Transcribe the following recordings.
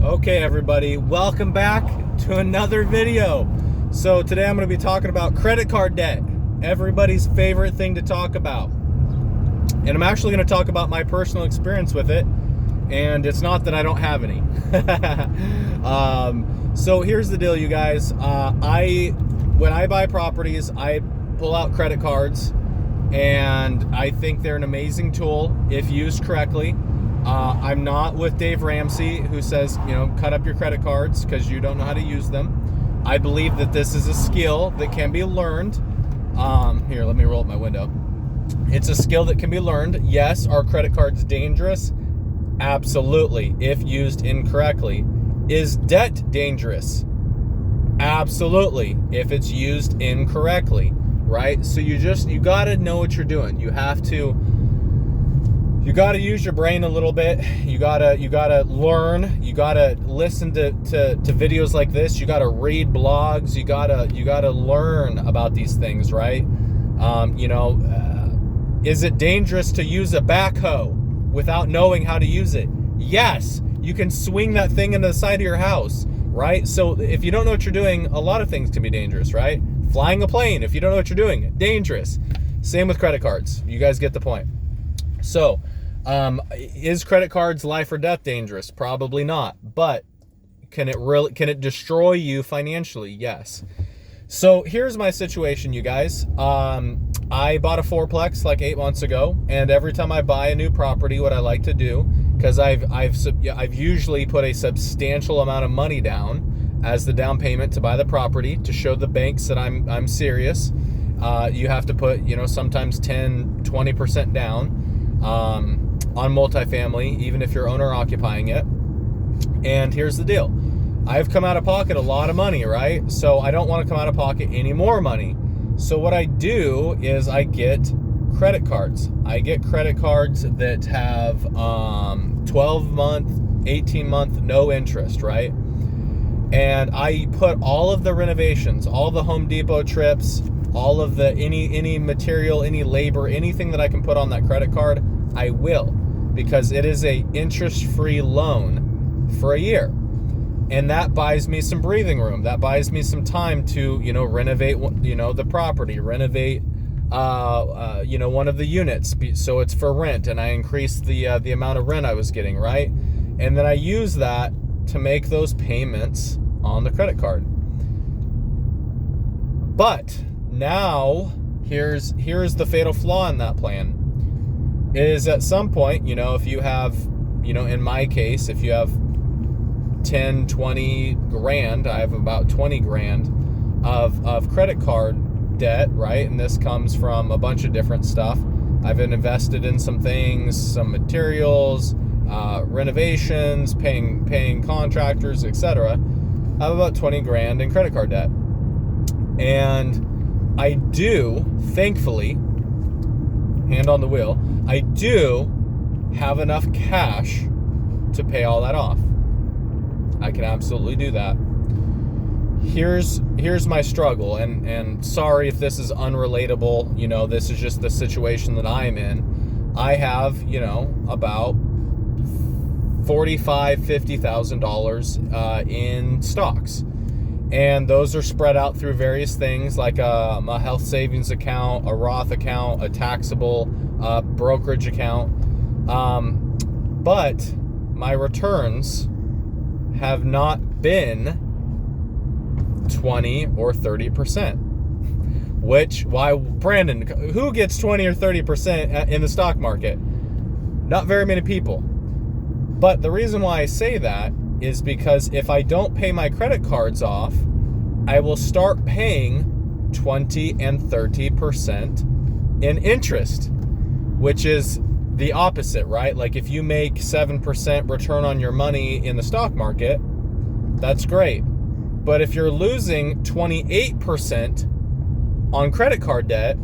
Okay, everybody, welcome back to another video. So today I'm going to be talking about credit card debt, everybody's favorite thing to talk about. And I'm actually going to talk about my personal experience with it, and it's not that I don't have any. So here's the deal, you guys. When I buy properties, I pull out credit cards, and I think they're an amazing tool if used correctly. I'm not with Dave Ramsey, who says, cut up your credit cards because you don't know how to use them. I believe that this is a skill that can be learned. Here, let me roll up my window. It's a skill that can be learned. Yes, are credit cards dangerous? Absolutely, if used incorrectly. Is debt dangerous? Absolutely, if it's used incorrectly, right? So you gotta know what you're doing. You gotta use your brain a little bit. You gotta learn. You gotta listen to videos like this. You gotta read blogs. You gotta learn about these things, right? Is it dangerous to use a backhoe without knowing how to use it? Yes, you can swing that thing into the side of your house, right? So if you don't know what you're doing, a lot of things can be dangerous, right? Flying a plane, if you don't know what you're doing, dangerous. Same with credit cards. You guys get the point. So, is credit cards life or death dangerous? Probably not. But can it destroy you financially? Yes. So here's my situation, you guys. I bought a fourplex like 8 months ago, and every time I buy a new property, what I like to do, because I've usually put a substantial amount of money down as the down payment to buy the property, to show the banks that I'm serious. You have to put, sometimes 10-20% down on multifamily, even if you're owner occupying it. And here's the deal. I've come out of pocket a lot of money, right? So I don't want to come out of pocket any more money. So what I do is I get credit cards. I get credit cards that have 12-month, 18-month, no interest, right? And I put all of the renovations, all the Home Depot trips, all of the any material, any labor, anything that I can put on that credit card, I will, because it is a interest-free loan for a year. And that buys me some breathing room. That buys me some time to, renovate, the property, renovate, one of the units, so it's for rent, and I increase the amount of rent I was getting, right? And then I use that to make those payments on the credit card. But now, here's the fatal flaw in that plan. Is at some point, if you have, in my case, if you have 10, 20 grand, I have about 20 grand of credit card debt, right? And this comes from a bunch of different stuff. I've been invested in some things, some materials, renovations, paying contractors, etc. I have about 20 grand in credit card debt. And I do, thankfully, hand on the wheel, I do have enough cash to pay all that off. I can absolutely do that. Here's my struggle, and sorry if this is unrelatable, this is just the situation that I'm in. I have, about $45,000-$50,000 in stocks. And those are spread out through various things like a health savings account, a Roth account, a taxable brokerage account. But my returns have not been 20 or 30%. Why, Brandon, who gets 20 or 30% in the stock market? Not very many people. But the reason why I say that is because if I don't pay my credit cards off, I will start paying 20 and 30% in interest, which is the opposite, right? Like if you make 7% return on your money in the stock market, that's great. But if you're losing 28% on credit card debt,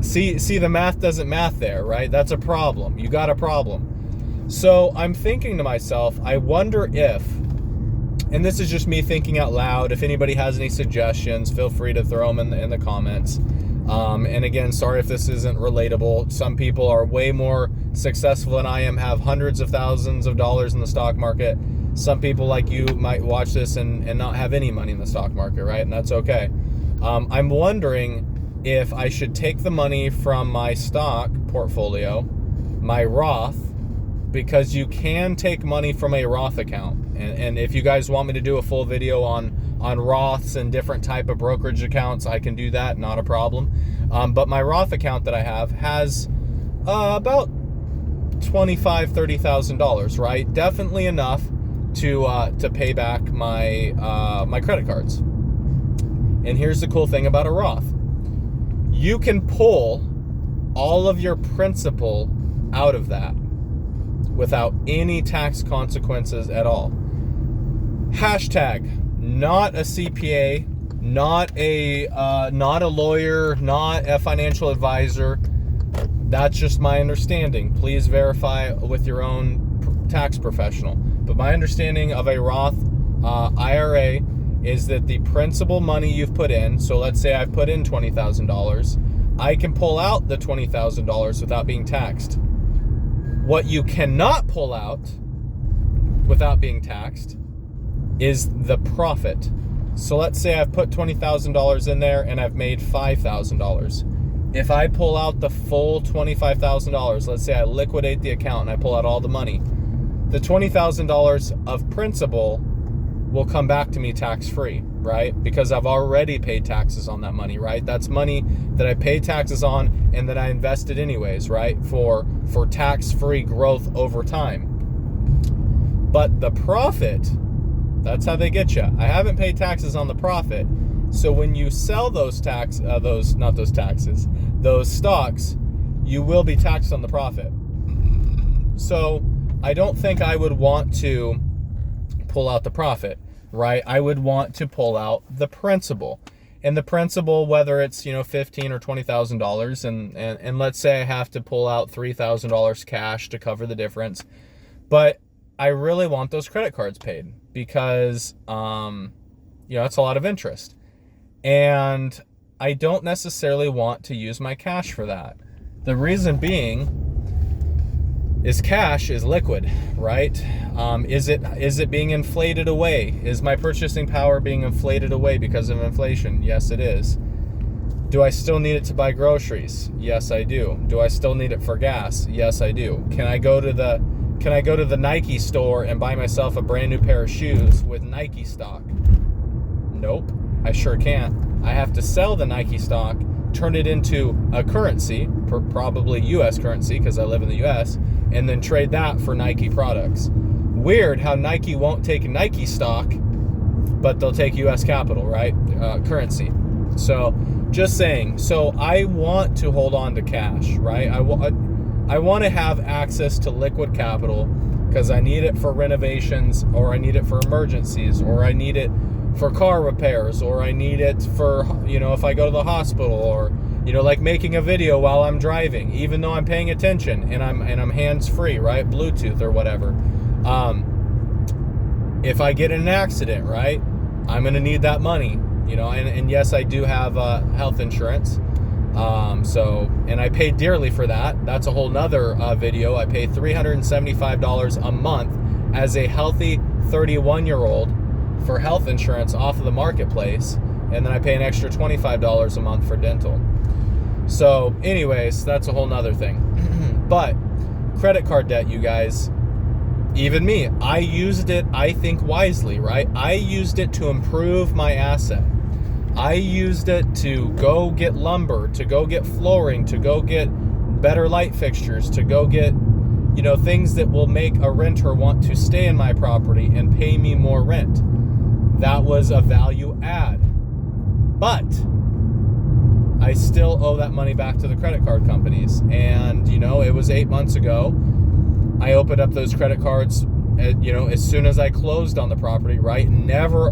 see the math doesn't math there, right? That's a problem. You got a problem. So I'm thinking to myself, I wonder if, and this is just me thinking out loud, if anybody has any suggestions, feel free to throw them in the comments. And again, sorry if this isn't relatable. Some people are way more successful than I am, have hundreds of thousands of dollars in the stock market. Some people like you might watch this and not have any money in the stock market, right? And that's okay. I'm wondering if I should take the money from my stock portfolio, my Roth, because you can take money from a Roth account. And if you guys want me to do a full video on Roths and different type of brokerage accounts, I can do that, not a problem. But my Roth account that I have has about $25,000-$30,000, right? Definitely enough to pay back my my credit cards. And here's the cool thing about a Roth. You can pull all of your principal out of that without any tax consequences at all. Hashtag not a CPA, not a lawyer, not a financial advisor. That's just my understanding. Please verify with your own tax professional. But my understanding of a Roth IRA is that the principal money you've put in, so let's say I've put in $20,000, I can pull out the $20,000 without being taxed. What you cannot pull out without being taxed is the profit. So let's say I've put $20,000 in there and I've made $5,000. If I pull out the full $25,000, let's say I liquidate the account and I pull out all the money, the $20,000 of principal will come back to me tax-free, right? Because I've already paid taxes on that money, right? That's money that I paid taxes on and that I invested anyways, right? For tax-free growth over time. But the profit, that's how they get you. I haven't paid taxes on the profit. So when you sell those stocks, you will be taxed on the profit. So I don't think I would want to pull out the profit, right? I would want to pull out the principal. And the principal, whether it's, $15,000 or $20,000, and let's say I have to pull out $3,000 cash to cover the difference. But I really want those credit cards paid because, it's a lot of interest. And I don't necessarily want to use my cash for that. The reason being is cash is liquid, right? Is it being inflated away? Is my purchasing power being inflated away because of inflation? Yes, it is. Do I still need it to buy groceries? Yes, I do. Do I still need it for gas? Yes, I do. Can I go to the Nike store and buy myself a brand new pair of shoes with Nike stock? Nope, I sure can't. I have to sell the Nike stock, turn it into a currency, probably US currency because I live in the US, and then trade that for Nike products. Weird how Nike won't take Nike stock, but they'll take US capital, right? Currency. So just saying, so I want to hold on to cash, right? I want to have access to liquid capital because I need it for renovations, or I need it for emergencies, or I need it for car repairs, or I need it for, if I go to the hospital, or, like making a video while I'm driving, even though I'm paying attention and I'm hands-free, right? Bluetooth or whatever. If I get in an accident, right? I'm going to need that money, and yes, I do have health insurance. And I pay dearly for that. That's a whole nother video. I pay $375 a month as a healthy 31-year-old for health insurance off of the marketplace, and then I pay an extra $25 a month for dental. So anyways, that's a whole nother thing. But credit card debt, you guys, even me, I used it, I think, wisely, right? I used it to improve my asset. I used it to go get lumber, to go get flooring, to go get better light fixtures, to go get, things that will make a renter want to stay in my property and pay me more rent. That was a value add. But I still owe that money back to the credit card companies. And, it was 8 months ago. I opened up those credit cards, as soon as I closed on the property, right? Never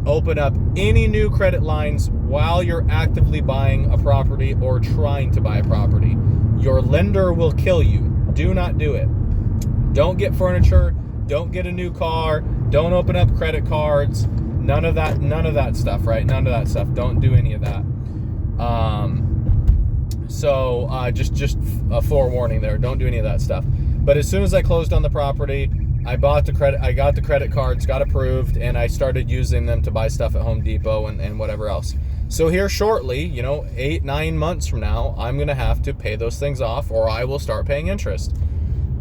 open up any new credit lines while you're actively buying a property or trying to buy a property. Your lender will kill you. Do not do it. Don't get furniture. Don't get a new car. Don't open up credit cards. None of that stuff, right? None of that stuff. Don't do any of that. Just a forewarning there. Don't do any of that stuff. But as soon as I closed on the property, I got the credit cards, got approved, and I started using them to buy stuff at Home Depot and whatever else. So here shortly, 8-9 months from now, I'm going to have to pay those things off, or I will start paying interest.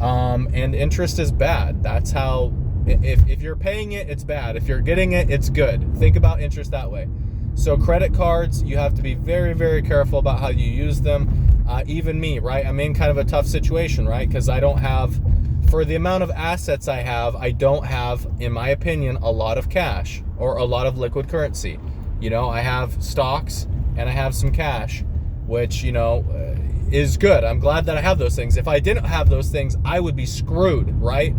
And interest is bad. That's how, if you're paying it, it's bad. If you're getting it, it's good. Think about interest that way. So credit cards, you have to be very, very careful about how you use them. Even me, right? I'm in kind of a tough situation, right? Because I don't have, for the amount of assets I have, I don't have, in my opinion, a lot of cash or a lot of liquid currency. I have stocks and I have some cash, which, is good. I'm glad that I have those things. If I didn't have those things, I would be screwed, right?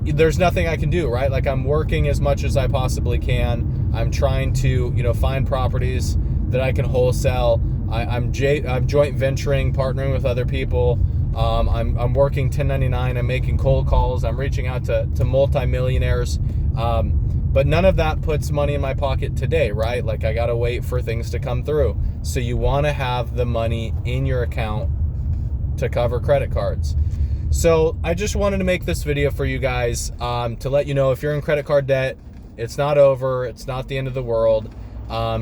There's nothing I can do, right? Like, I'm working as much as I possibly can. I'm trying to, find properties that I can wholesale. I'm joint venturing, partnering with other people. I'm working 1099. I'm making cold calls. I'm reaching out to multimillionaires. But none of that puts money in my pocket today, right? Like, I got to wait for things to come through. So you want to have the money in your account to cover credit cards. So I just wanted to make this video for you guys to let you know, if you're in credit card debt, it's not over. It's not the end of the world.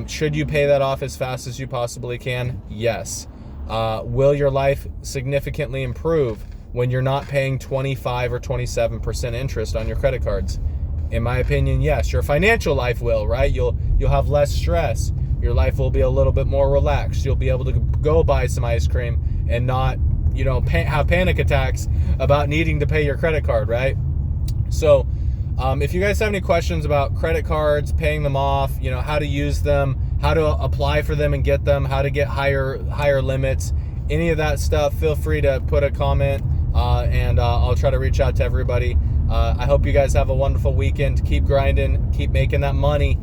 Should you pay that off as fast as you possibly can? Yes. Will your life significantly improve when you're not paying 25 or 27% interest on your credit cards? In my opinion, yes. Your financial life will, right? You'll have less stress. Your life will be a little bit more relaxed. You'll be able to go buy some ice cream and not, have panic attacks about needing to pay your credit card, right? So, if you guys have any questions about credit cards, paying them off, how to use them, how to apply for them and get them, how to get higher limits, any of that stuff, feel free to put a comment, and I'll try to reach out to everybody. I hope you guys have a wonderful weekend. Keep grinding, keep making that money.